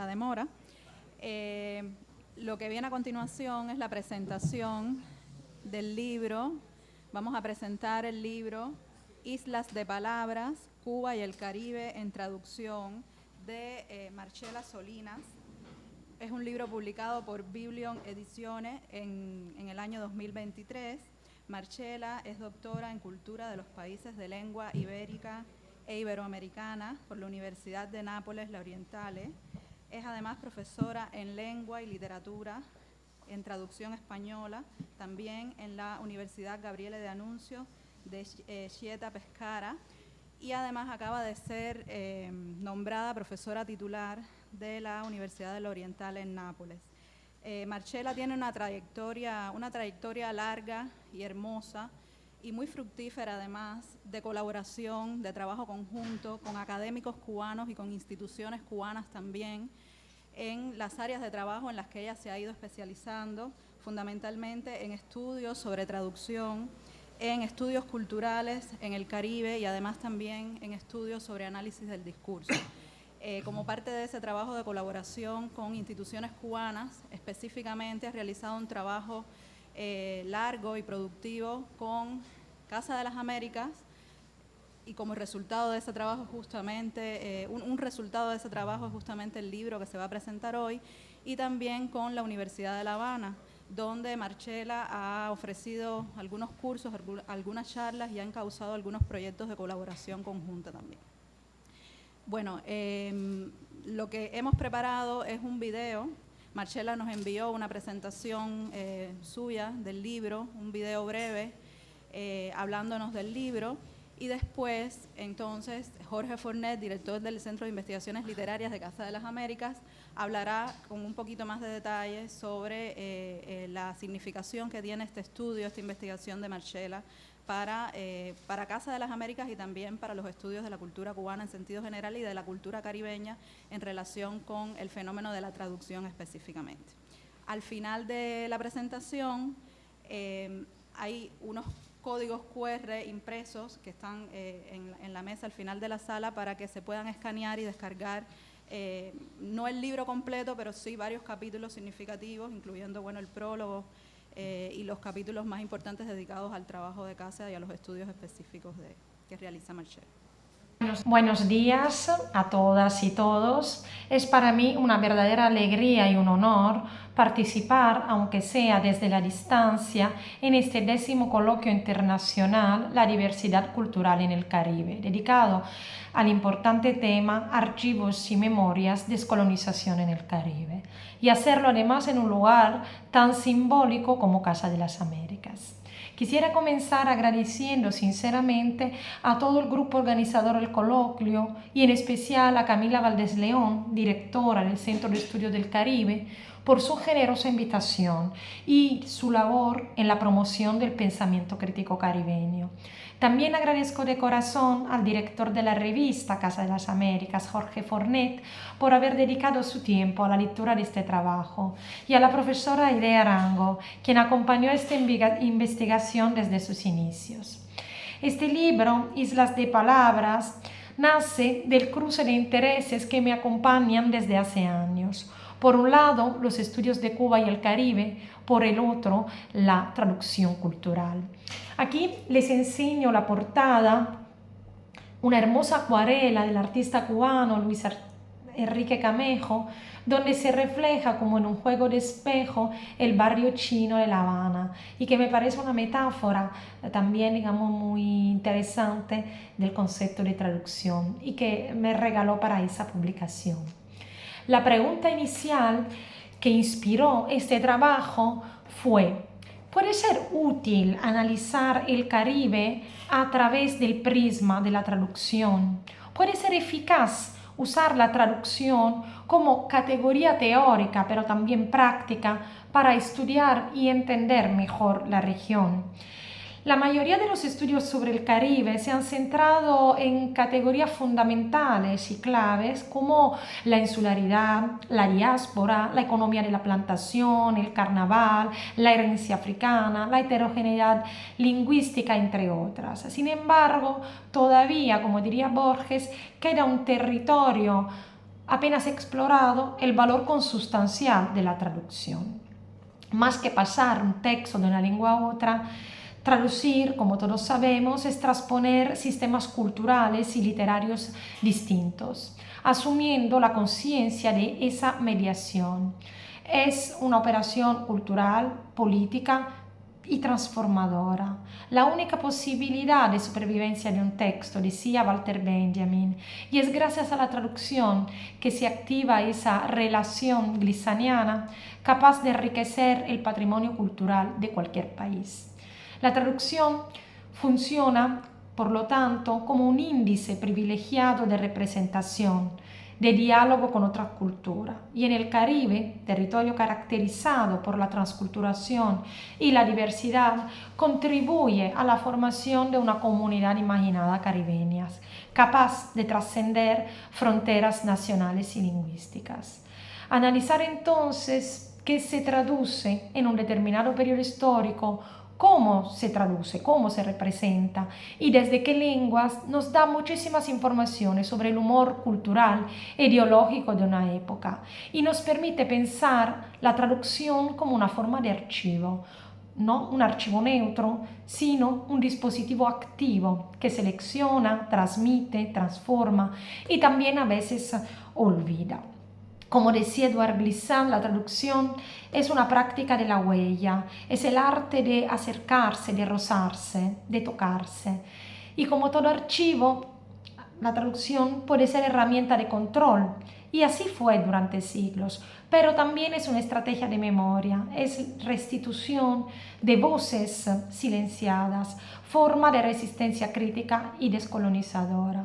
demora. Lo que viene a continuación es la presentación del libro. Vamos a presentar el libro Islas de Palabras, Cuba y el Caribe en traducción de Marcela Solinas. Es un libro publicado por Biblion Ediciones en el año 2023. Marcela es doctora en Cultura de los Países de Lengua Ibérica e Iberoamericana por la Universidad de Nápoles La Orientale. Es además profesora en Lengua y Literatura, en traducción española, también en la Universidad Gabriele D'Annunzio de Scienza Pescara, y además acaba de ser nombrada profesora titular de la Universidad de La Orientale en Nápoles. Marcela tiene una trayectoria larga y hermosa y muy fructífera además de colaboración, de trabajo conjunto con académicos cubanos y con instituciones cubanas también en las áreas de trabajo en las que ella se ha ido especializando, fundamentalmente en estudios sobre traducción, en estudios culturales en el Caribe y además también en estudios sobre análisis del discurso. Como parte de ese trabajo de colaboración con instituciones cubanas, específicamente ha realizado un trabajo largo y productivo con Casa de las Américas, y como resultado de ese trabajo justamente, un resultado de ese trabajo es justamente el libro que se va a presentar hoy, y también con la Universidad de La Habana, donde Marcela ha ofrecido algunos cursos, algunas charlas y ha encauzado algunos proyectos de colaboración conjunta también. Bueno, lo que hemos preparado es un video. Marcela nos envió una presentación suya del libro, un video breve hablándonos del libro, y después, entonces, Jorge Fornet, director del Centro de Investigaciones Literarias de Casa de las Américas, hablará con un poquito más de detalle sobre la significación que tiene este estudio, esta investigación de Marcela para Casa de las Américas y también para los estudios de la cultura cubana en sentido general y de la cultura caribeña en relación con el fenómeno de la traducción específicamente. Al final de la presentación hay unos códigos QR impresos que están en la mesa al final de la sala para que se puedan escanear y descargar no el libro completo, pero sí varios capítulos significativos, incluyendo bueno, el prólogo y los capítulos más importantes dedicados al trabajo de casa y a los estudios específicos que realiza Marcela. Buenos días a todas y todos. Es para mí una verdadera alegría y un honor participar, aunque sea desde la distancia, en este 10º coloquio internacional La diversidad cultural en el Caribe, dedicado al importante tema Archivos y Memorias, Descolonización en el Caribe, y hacerlo además en un lugar tan simbólico como Casa de las Américas. Quisiera comenzar agradeciendo sinceramente a todo el grupo organizador del coloquio y en especial a Camila Valdés León, directora del Centro de Estudios del Caribe, por su generosa invitación y su labor en la promoción del pensamiento crítico caribeño. También agradezco de corazón al director de la revista Casa de las Américas, Jorge Fornet, por haber dedicado su tiempo a la lectura de este trabajo, y a la profesora Idea Arango, quien acompañó esta investigación desde sus inicios. Este libro, Islas de Palabras, nace del cruce de intereses que me acompañan desde hace años. Por un lado, los estudios de Cuba y el Caribe, por el otro, la traducción cultural. Aquí les enseño la portada, una hermosa acuarela del artista cubano Luis Enrique Camejo, donde se refleja como en un juego de espejo el barrio chino de La Habana, y que me parece una metáfora también, digamos, muy interesante del concepto de traducción y que me regaló para esa publicación. La pregunta inicial que inspiró este trabajo fue: ¿puede ser útil analizar el Caribe a través del prisma de la traducción? ¿Puede ser eficaz usar la traducción como categoría teórica, pero también práctica, para estudiar y entender mejor la región? La mayoría de los estudios sobre el Caribe se han centrado en categorías fundamentales y claves como la insularidad, la diáspora, la economía de la plantación, el carnaval, la herencia africana, la heterogeneidad lingüística, entre otras. Sin embargo, todavía, como diría Borges, queda un territorio apenas explorado el valor consustancial de la traducción. Más que pasar un texto de una lengua a otra, traducir, como todos sabemos, es transponer sistemas culturales y literarios distintos, asumiendo la conciencia de esa mediación. Es una operación cultural, política y transformadora. La única posibilidad de supervivencia de un texto, decía Walter Benjamin, y es gracias a la traducción que se activa esa relación glissaniana capaz de enriquecer el patrimonio cultural de cualquier país. La traducción funciona, por lo tanto, como un índice privilegiado de representación, de diálogo con otra cultura. Y en el Caribe, territorio caracterizado por la transculturación y la diversidad, contribuye a la formación de una comunidad imaginada caribeña, capaz de trascender fronteras nacionales y lingüísticas. Analizar entonces qué se traduce en un determinado periodo histórico, cómo se traduce, cómo se representa y desde qué lenguas nos da muchísimas informaciones sobre el humor cultural e ideológico de una época y nos permite pensar la traducción como una forma de archivo, no un archivo neutro, sino un dispositivo activo que selecciona, transmite, transforma y también a veces olvida. Como decía Édouard Glissant, la traducción es una práctica de la huella, es el arte de acercarse, de rozarse, de tocarse. Y como todo archivo, la traducción puede ser herramienta de control, y así fue durante siglos, pero también es una estrategia de memoria, es restitución de voces silenciadas, forma de resistencia crítica y descolonizadora.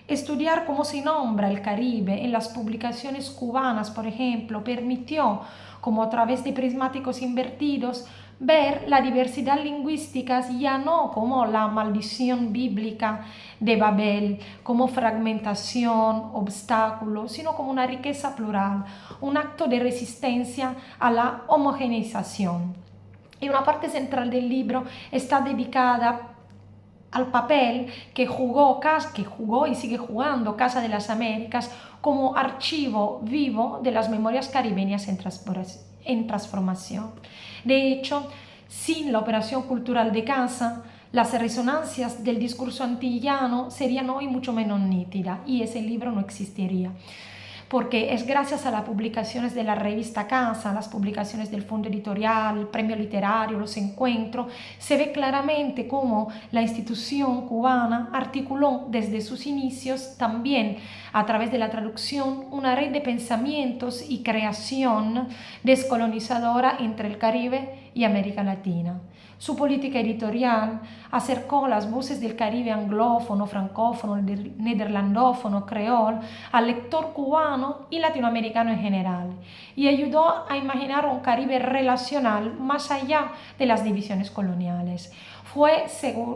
Estudiar cómo se nombra el Caribe en las publicaciones cubanas, por ejemplo, permitió, como a través de prismáticos invertidos, ver la diversidad lingüística ya no como la maldición bíblica de Babel, como fragmentación, obstáculo, sino como una riqueza plural, un acto de resistencia a la homogeneización. Y una parte central del libro está dedicada al papel que jugó y sigue jugando Casa de las Américas como archivo vivo de las memorias caribeñas en transformación. De hecho, sin la operación cultural de Casa, las resonancias del discurso antillano serían hoy mucho menos nítidas y ese libro no existiría. Porque es gracias a las publicaciones de la revista Casa, las publicaciones del Fondo Editorial, el Premio Literario, los encuentros, se ve claramente cómo la institución cubana articuló desde sus inicios también a través de la traducción una red de pensamientos y creación descolonizadora entre el Caribe y América Latina. Su política editorial acercó las voces del Caribe anglófono, francófono, nederlandófono, creol al lector cubano y latinoamericano en general y ayudó a imaginar un Caribe relacional más allá de las divisiones coloniales. Fue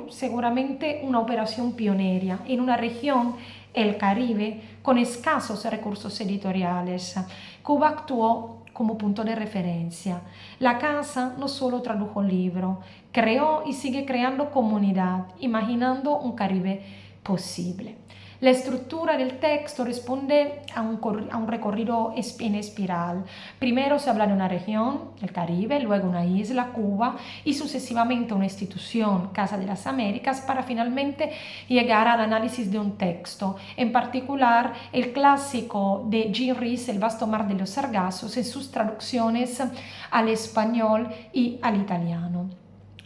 seguramente una operación pionera en una región, el Caribe, con escasos recursos editoriales. Cuba actuó como punto de referencia. La Casa no solo tradujo libro, creó y sigue creando comunidad, imaginando un Caribe posible. La estructura del texto responde a un recorrido en espiral. Primero se habla de una región, el Caribe, luego una isla, Cuba, y sucesivamente una institución, Casa de las Américas, para finalmente llegar al análisis de un texto, en particular el clásico de Jean Rhys, El vasto mar de los sargazos, en sus traducciones al español y al italiano.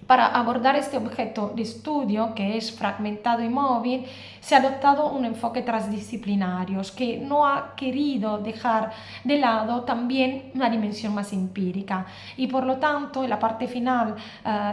Para abordar este objeto de estudio, que es fragmentado y móvil, se ha adoptado un enfoque transdisciplinario que no ha querido dejar de lado también una dimensión más empírica. Y por lo tanto, en la parte final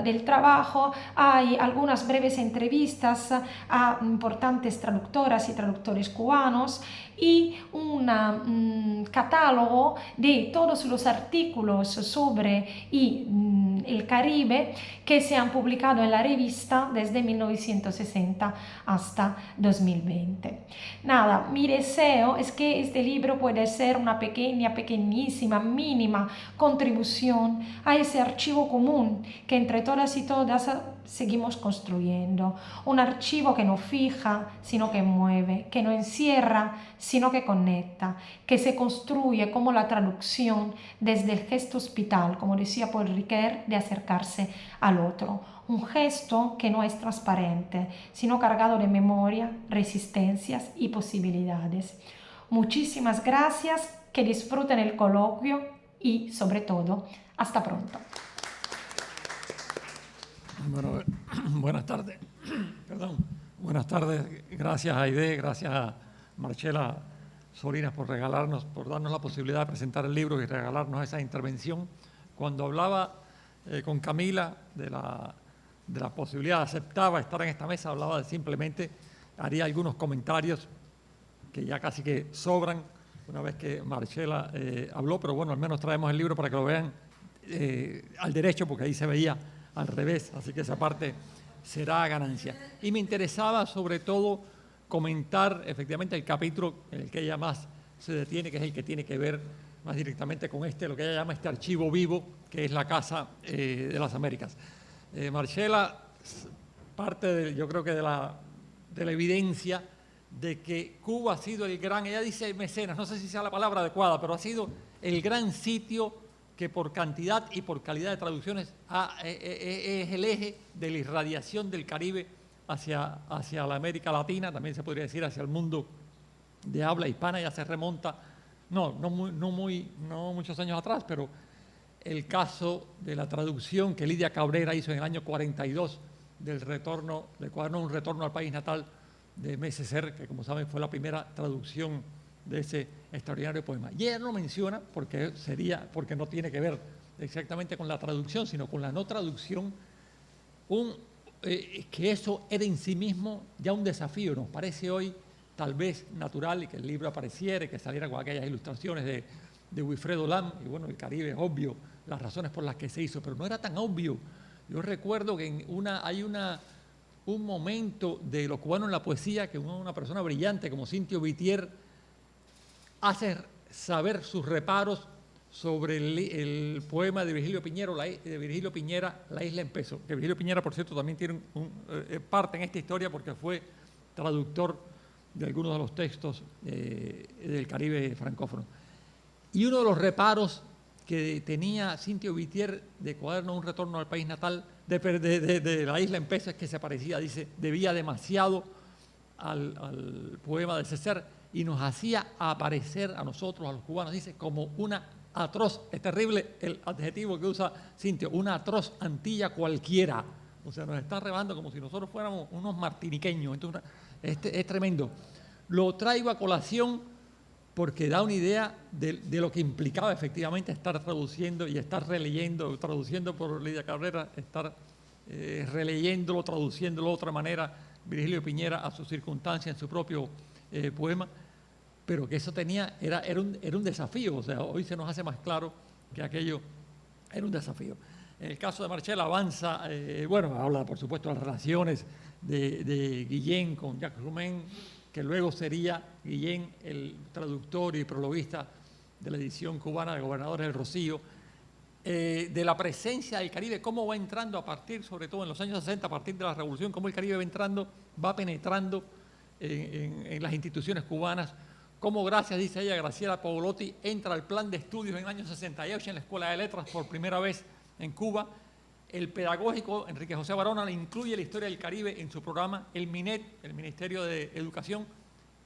del trabajo hay algunas breves entrevistas a importantes traductoras y traductores cubanos y un catálogo de todos los artículos sobre el Caribe que se han publicado en la revista desde 1960 hasta 2020. Nada, mi deseo es que este libro pueda ser una pequeñísima, mínima contribución a ese archivo común que entre todas y todas seguimos construyendo. Un archivo que no fija, sino que mueve, que no encierra, sino que conecta, que se construye como la traducción desde el gesto hospital, como decía Paul Ricoeur, de acercarse al otro. Un gesto que no es transparente, sino cargado de memoria, resistencias y posibilidades. Muchísimas gracias, que disfruten el coloquio y, sobre todo, hasta pronto. Bueno, buenas tardes. Perdón. Buenas tardes. Gracias a Aide, gracias a Marcela Solinas por darnos la posibilidad de presentar el libro y regalarnos esa intervención. Cuando hablaba con Camila de la posibilidad, aceptaba estar en esta mesa, hablaba de simplemente, haría algunos comentarios que ya casi que sobran una vez que Marcela habló, pero bueno, al menos traemos el libro para que lo vean al derecho, porque ahí se veía al revés, así que esa parte será ganancia. Y me interesaba sobre todo comentar efectivamente el capítulo en el que ella más se detiene, que es el que tiene que ver más directamente con lo que ella llama este archivo vivo, que es la Casa de las Américas. Marcela parte, yo creo que de la evidencia de que Cuba ha sido el gran, ella dice mecenas, no sé si sea la palabra adecuada, pero ha sido el gran sitio que por cantidad y por calidad de traducciones es el eje de la irradiación del Caribe hacia la América Latina, también se podría decir hacia el mundo de habla hispana. Ya se remonta, no muchos años atrás, pero el caso de la traducción que Lidia Cabrera hizo en el año 42 del cuaderno Un retorno al país natal de Mesecer, que como saben fue la primera traducción de ese extraordinario poema. Y ella no menciona porque no tiene que ver exactamente con la traducción, sino con la no traducción, que eso era en sí mismo ya un desafío. Nos parece hoy tal vez natural y que el libro apareciera y que saliera con aquellas ilustraciones de Wilfredo Lam, y bueno, el Caribe es obvio, las razones por las que se hizo, pero no era tan obvio. Yo recuerdo que hay un momento de los cubanos en la poesía que una persona brillante como Cintio Vitier hace saber sus reparos sobre el poema de Virgilio Piñera, La isla en peso. Que Virgilio Piñera, por cierto, también tiene parte en esta historia porque fue traductor de algunos de los textos del Caribe francófono. Y uno de los reparos que tenía Cintio Vitier de cuaderno Un retorno al país natal, de La isla en peso, es que se parecía, dice, debía demasiado al poema de Césaire, y nos hacía aparecer a nosotros, a los cubanos, dice, como una atroz, es terrible el adjetivo que usa Cintio, una atroz Antilla cualquiera. O sea, nos está rebando como si nosotros fuéramos unos martiniqueños. Entonces, es tremendo. Lo traigo a colación porque da una idea de lo que implicaba efectivamente estar traduciendo y estar releyendo, traduciendo por Lidia Cabrera, estar releyéndolo, traduciéndolo de otra manera, Virgilio Piñera a su circunstancia en su propio poema. Pero que eso era un desafío. O sea, hoy se nos hace más claro que aquello era un desafío. En el caso de Marcela avanza, habla por supuesto de las relaciones de Guillén con Jacques Roumain, que luego sería Guillén el traductor y prologuista de la edición cubana de Gobernadores del Rocío, de la presencia del Caribe, cómo va entrando a partir, sobre todo en los años 60, a partir de la Revolución, cómo el Caribe va penetrando en las instituciones cubanas, cómo gracias, dice ella, Graciela Pavolotti, entra al plan de estudios en el año 68 en la Escuela de Letras por primera vez en Cuba. El pedagógico Enrique José Barona le incluye la historia del Caribe en su programa. El MINET, el Ministerio de Educación,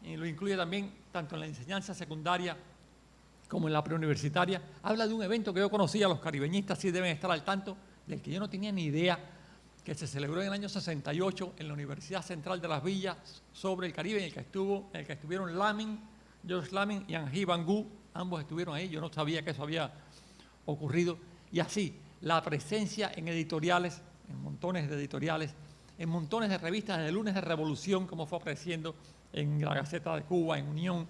lo incluye también tanto en la enseñanza secundaria como en la preuniversitaria. Habla de un evento que yo conocía, los caribeñistas sí deben estar al tanto, del que yo no tenía ni idea, que se celebró en el año 68 en la Universidad Central de las Villas sobre el Caribe, en el que estuvieron George Lamin y Henri Van Gogh, ambos estuvieron ahí. Yo no sabía que eso había ocurrido. Y así, la presencia en editoriales, en montones de editoriales, en montones de revistas, desde el Lunes de Revolución, como fue apareciendo en la Gaceta de Cuba, en Unión,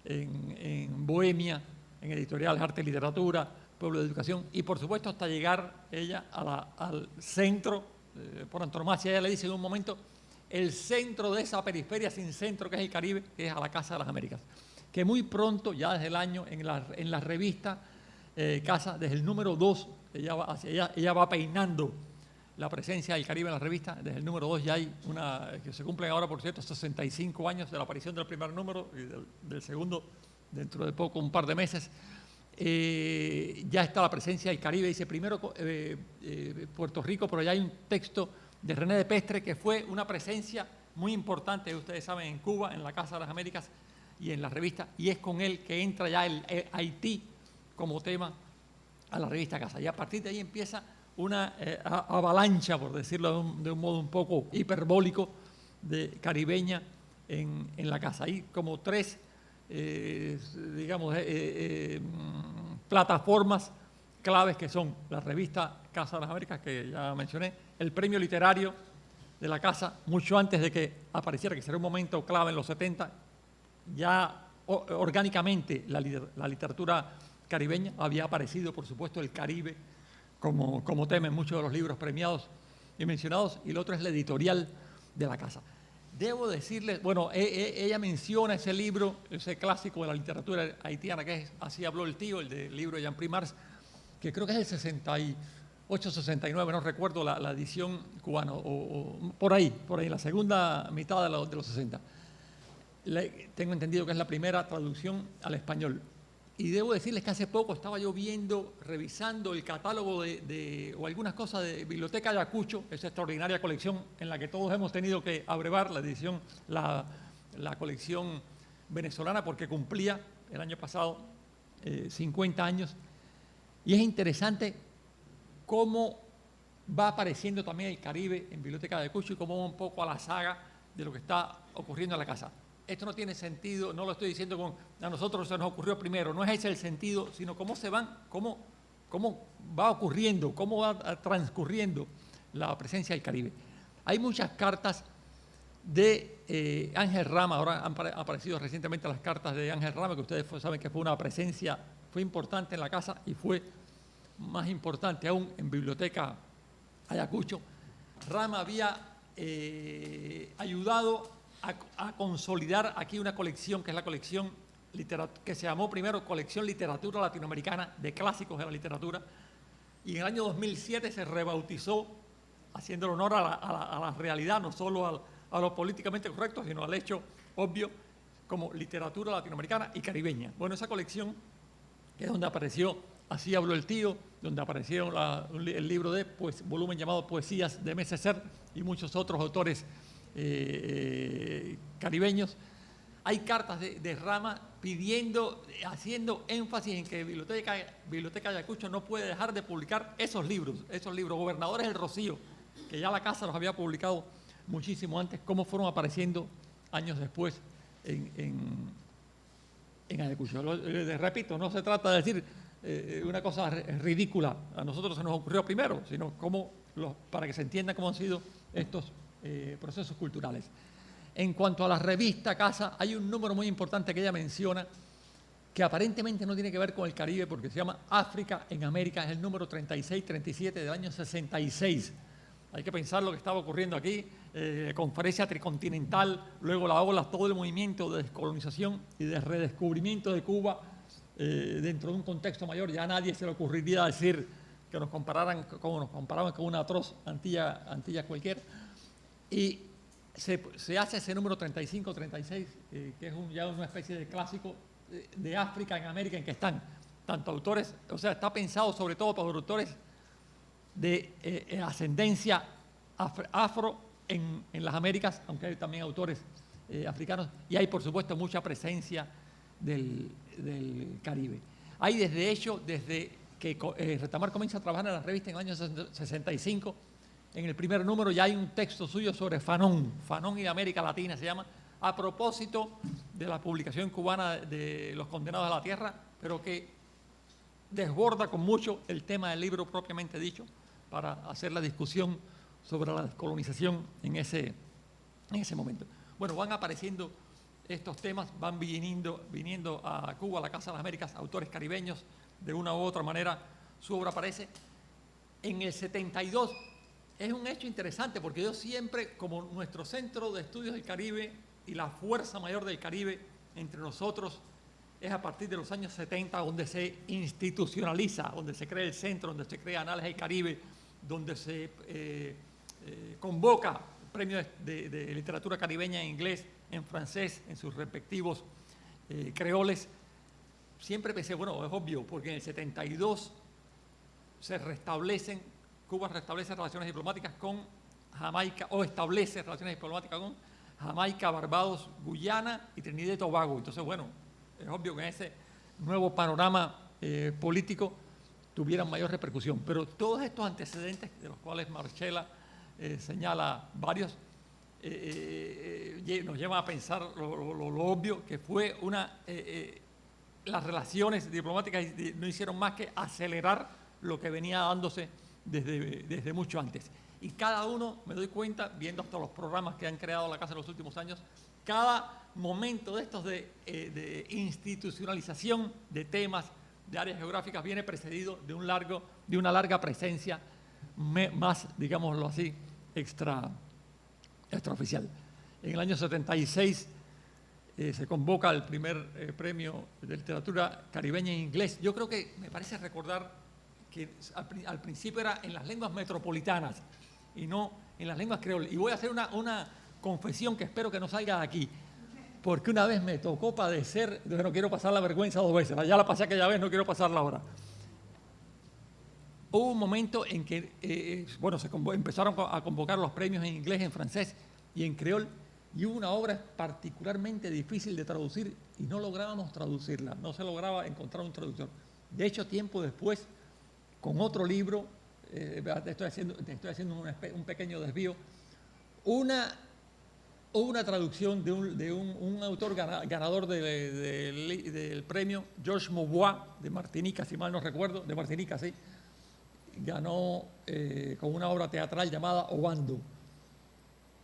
en Bohemia, en editoriales Arte y Literatura, Pueblo de Educación, y por supuesto hasta llegar ella al centro, por antonomasia. Ella le dice en un momento, el centro de esa periferia sin centro que es el Caribe, que es a la Casa de las Américas, que muy pronto, ya desde el año, en la revista Casa, desde el número 2, ella va peinando la presencia del Caribe en la revista. Desde el número 2 ya hay que se cumplen ahora, por cierto, 65 años de la aparición del primer número y del segundo dentro de poco, un par de meses. Ya está la presencia del Caribe, dice primero Puerto Rico, pero ya hay un texto de René de Pestre que fue una presencia muy importante, ustedes saben, en Cuba, en la Casa de las Américas y en la revista, y es con él que entra ya el Haití como tema a la revista Casa. Y a partir de ahí empieza una avalancha, por decirlo de un modo un poco hiperbólico, de caribeña en la Casa. Hay como tres, digamos, plataformas claves que son la revista Casa de las Américas, que ya mencioné, el premio literario de la Casa, mucho antes de que apareciera, que será un momento clave en los 70, ya orgánicamente la literatura caribeña, había aparecido, por supuesto, el Caribe como tema en muchos de los libros premiados y mencionados, y el otro es la editorial de la Casa. Debo decirles, bueno, ella menciona ese libro, ese clásico de la literatura haitiana, que es Así habló el tío, el del libro de Jean-Pierre Mars, que creo que es el 68, 69, no recuerdo la edición cubana, o por ahí, la segunda mitad de los 60. Tengo entendido que es la primera traducción al español. Y debo decirles que hace poco estaba yo revisando el catálogo o algunas cosas de Biblioteca Ayacucho, esa extraordinaria colección en la que todos hemos tenido que abrevar la colección venezolana, porque cumplía el año pasado 50 años. Y es interesante cómo va apareciendo también el Caribe en Biblioteca Ayacucho y cómo va un poco a la saga de lo que está ocurriendo en la Casa. Esto no tiene sentido, no lo estoy diciendo a nosotros se nos ocurrió primero, no es ese el sentido, sino cómo va ocurriendo, cómo va transcurriendo la presencia del Caribe. Hay muchas cartas de Ángel Rama, ahora han aparecido recientemente las cartas de Ángel Rama, que ustedes saben que fue una presencia, fue importante en la Casa y fue más importante aún en Biblioteca Ayacucho. Rama había ayudado a consolidar aquí una colección, que es la colección que se llamó primero Colección Literatura Latinoamericana de Clásicos de la Literatura, y en el año 2007 se rebautizó, haciendo honor a la realidad, no solo a lo políticamente correcto, sino al hecho obvio, como Literatura Latinoamericana y Caribeña. Bueno, esa colección, que es donde apareció Así habló el tío, donde apareció el libro volumen llamado Poesías de Mesecer y muchos otros autores caribeños. Hay cartas de Rama haciendo énfasis en que Biblioteca Ayacucho no puede dejar de publicar esos libros. Gobernadores del Rocío, que ya la Casa los había publicado muchísimo antes, cómo fueron apareciendo años después en Ayacucho. Repito, no se trata de decir una cosa ridícula, a nosotros se nos ocurrió primero, sino para que se entienda cómo han sido estos procesos culturales. En cuanto a la revista Casa, hay un número muy importante que ella menciona, que aparentemente no tiene que ver con el Caribe, porque se llama África en América, es el número 36-37 del año 66. Hay que pensar lo que estaba ocurriendo aquí, conferencia tricontinental, luego la ola, todo el movimiento de descolonización y de redescubrimiento de Cuba dentro de un contexto mayor. Ya a nadie se le ocurriría decir que nos comparaban con una atroz Antilla cualquiera. Y se hace ese número 35-36, que es ya una especie de clásico de África en América, en que están tanto autores, o sea, está pensado sobre todo para autores de ascendencia afro en las Américas, aunque hay también autores africanos, y hay por supuesto mucha presencia del Caribe. Hay desde que Retamar comienza a trabajar en la revista en el año 65, en el primer número ya hay un texto suyo sobre Fanon y América Latina se llama, a propósito de la publicación cubana de Los Condenados a la Tierra, pero que desborda con mucho el tema del libro propiamente dicho, para hacer la discusión sobre la descolonización en ese momento. Bueno, van apareciendo estos temas, van viniendo a Cuba, a la Casa de las Américas, autores caribeños, de una u otra manera su obra aparece. En el 72 es un hecho interesante, porque yo siempre, como nuestro centro de estudios del Caribe y la fuerza mayor del Caribe entre nosotros, es a partir de los años 70 donde se institucionaliza, donde se crea el centro, donde se crea Anales del Caribe, donde se convoca premios de literatura caribeña en inglés, en francés, en sus respectivos creoles, siempre pensé, bueno, es obvio, porque en el 72 Cuba restablece relaciones diplomáticas con Jamaica, o establece relaciones diplomáticas con Jamaica, Barbados, Guyana y Trinidad y Tobago. Entonces, bueno, es obvio que en ese nuevo panorama político tuvieran mayor repercusión. Pero todos estos antecedentes, de los cuales Marcela señala varios, nos llevan a pensar lo obvio que fue las relaciones diplomáticas no hicieron más que acelerar lo que venía dándose desde mucho antes. Y cada uno, me doy cuenta, viendo hasta los programas que han creado la Casa en los últimos años, cada momento de estos de institucionalización de temas, de áreas geográficas, viene precedido de una larga presencia más, digámoslo así, extraoficial. En el año 76 se convoca el primer premio de literatura caribeña en inglés. Yo creo que me parece recordar que al principio era en las lenguas metropolitanas y no en las lenguas creoles. Y voy a hacer una confesión que espero que no salga de aquí, porque una vez me tocó padecer, no quiero pasar la vergüenza 2 veces, ya la pasé aquella vez, no quiero pasarla ahora. Hubo un momento en que empezaron a convocar los premios en inglés, en francés y en creol, y hubo una obra particularmente difícil de traducir y no lográbamos traducirla, no se lograba encontrar un traductor. De hecho, tiempo después, con otro libro, estoy haciendo un pequeño desvío, una traducción de un autor ganador del premio, Georges Maubois, de Martinica, si mal no recuerdo, de Martinica, sí, ganó con una obra teatral llamada Obando,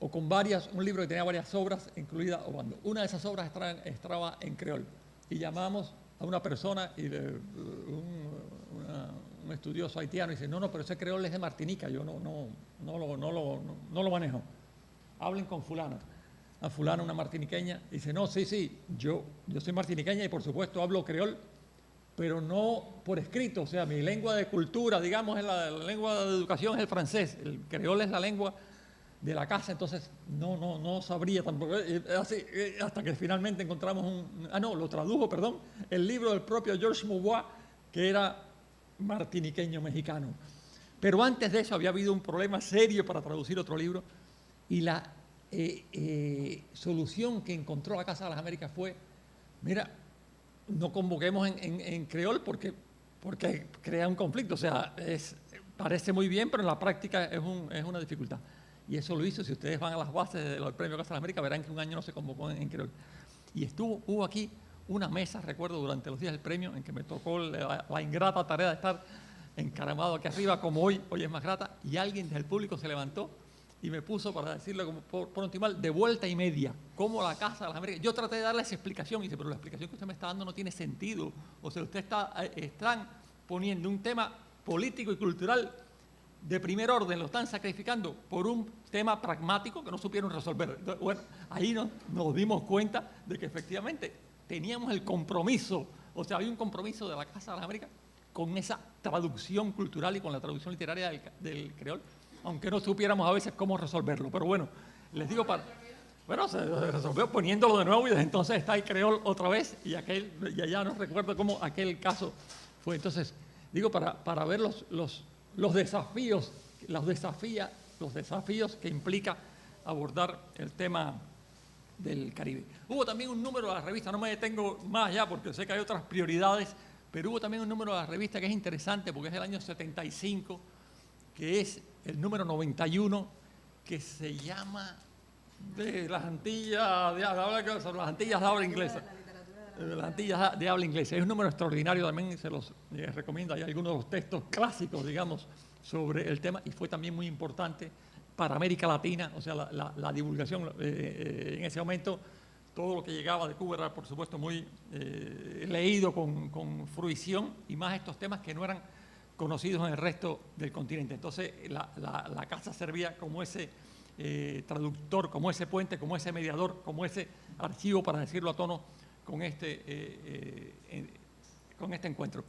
o con un libro que tenía varias obras, incluida Obando. Una de esas obras estaba en creol, y llamamos a una persona, un estudioso haitiano, y dice, no, pero ese creol es de Martinica, yo no lo manejo. Hablen con fulana. A fulana, una martiniqueña, y dice, no, sí, yo soy martiniqueña y por supuesto hablo creol, pero no por escrito, o sea, mi lengua de cultura, digamos, la lengua de educación es el francés, el creol es la lengua de la casa, entonces no sabría tampoco, hasta que finalmente encontramos lo tradujo, el libro del propio Georges Maubois, que era martiniqueño mexicano. Pero antes de eso había habido un problema serio para traducir otro libro, y la solución que encontró la Casa de las Américas fue, mira, no convoquemos en creol porque crea un conflicto, o sea, parece muy bien, pero en la práctica es una dificultad. Y eso lo hizo, si ustedes van a las bases del premio Casa de las Américas, verán que un año no se convocó en creol. Y hubo aquí una mesa, recuerdo, durante los días del premio, en que me tocó la ingrata tarea de estar encaramado aquí arriba, como hoy es más grata, y alguien del público se levantó y me puso, para decirlo como pronto y mal, de vuelta y media, como la Casa de las Américas. Yo traté de darle esa explicación, y dice, pero la explicación que usted me está dando no tiene sentido. O sea, están poniendo un tema político y cultural de primer orden, lo están sacrificando por un tema pragmático que no supieron resolver. Entonces, bueno, ahí nos dimos cuenta de que efectivamente teníamos el compromiso, o sea, había un compromiso de la Casa de las Américas con esa traducción cultural y con la traducción literaria del creol, aunque no supiéramos a veces cómo resolverlo. Pero bueno, les digo, se resolvió poniéndolo de nuevo, y desde entonces está el creol otra vez, y allá no recuerdo cómo aquel caso fue. Entonces, digo, para ver los desafíos que implica abordar el tema del Caribe. Hubo también un número de la revista, no me detengo más ya porque sé que hay otras prioridades, pero hubo también un número de la revista que es interesante porque es del año 75, que es el número 91, que se llama de las Antillas de habla inglesa. Las Antillas de habla inglesa. Es un número extraordinario también, se los recomiendo. Hay algunos de los textos clásicos, digamos, sobre el tema, y fue también muy importante para América Latina, o sea, la divulgación en ese momento. Todo lo que llegaba de Cuba era, por supuesto, muy leído con fruición, y más estos temas que no eran conocidos en el resto del continente. Entonces, la Casa servía como ese traductor, como ese puente, como ese mediador, como ese archivo, para decirlo a tono, con este encuentro.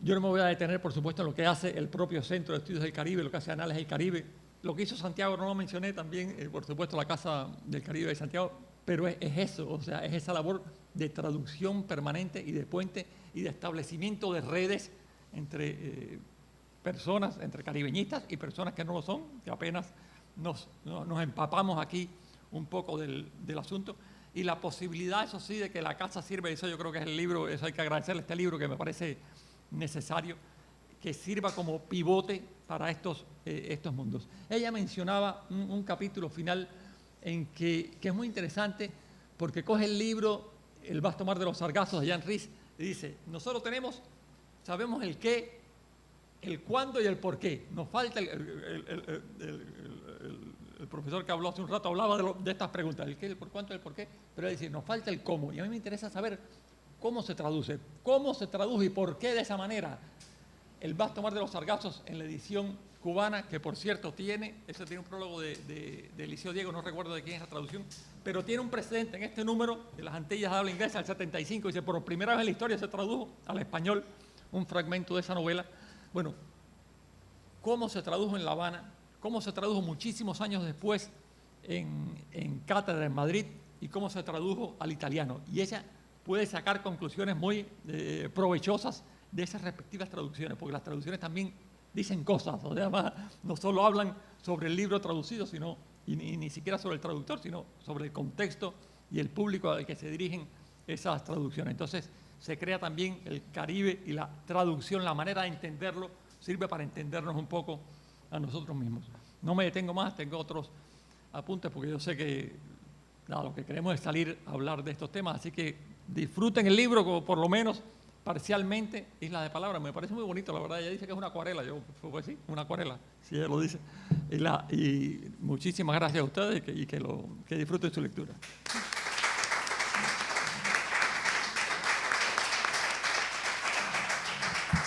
Yo no me voy a detener, por supuesto, en lo que hace el propio Centro de Estudios del Caribe, lo que hace Anales del Caribe. Lo que hizo Santiago no lo mencioné también, por supuesto, la Casa del Caribe de Santiago, pero es eso, o sea, es esa labor de traducción permanente y de puente y de establecimiento de redes entre personas, entre caribeñistas y personas que no lo son, que apenas nos empapamos aquí un poco del asunto. Y la posibilidad, eso sí, de que la casa sirva, eso yo creo que es el libro, eso hay que agradecerle a este libro que me parece necesario, que sirva como pivote para estos mundos. Ella mencionaba un capítulo final en que es muy interesante porque coge el libro El vasto mar de los sargazos de Jan Ries y dice, nosotros sabemos el qué, el cuándo y el por qué. Nos falta el profesor que habló hace un rato hablaba de estas preguntas, el qué, el por cuánto, el por qué, pero él dice, nos falta el cómo. Y a mí me interesa saber cómo se traduce y por qué de esa manera. El vasto mar de los sargazos en la edición cubana, que por cierto tiene un prólogo de Eliseo Diego, no recuerdo de quién es la traducción, pero tiene un precedente en este número de las Antillas de habla inglesa, el 75, dice, por primera vez en la historia se tradujo al español un fragmento de esa novela. Bueno, cómo se tradujo en La Habana, cómo se tradujo muchísimos años después en cátedra en Madrid y cómo se tradujo al italiano. Y ella puede sacar conclusiones muy provechosas de esas respectivas traducciones, porque las traducciones también dicen cosas, o sea, no solo hablan sobre el libro traducido, sino, y ni siquiera sobre el traductor, sino sobre el contexto y el público al que se dirigen esas traducciones. Entonces, se crea también el Caribe y la traducción, la manera de entenderlo, sirve para entendernos un poco a nosotros mismos. No me detengo más, tengo otros apuntes, porque yo sé que lo que queremos es salir a hablar de estos temas, así que disfruten el libro, por lo menos parcialmente, Isla de Palabras. Me parece muy bonito, la verdad. Ella dice que es una acuarela, pues sí, una acuarela, si ella lo dice. Y muchísimas gracias a ustedes y que disfruten su lectura.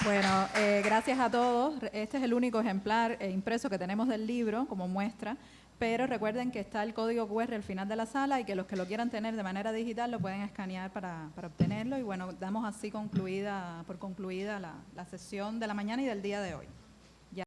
Bueno, gracias a todos. Este es el único ejemplar impreso que tenemos del libro como muestra, pero recuerden que está el código QR al final de la sala y que los que lo quieran tener de manera digital lo pueden escanear para obtenerlo. Y bueno, damos así concluida la sesión de la mañana y del día de hoy.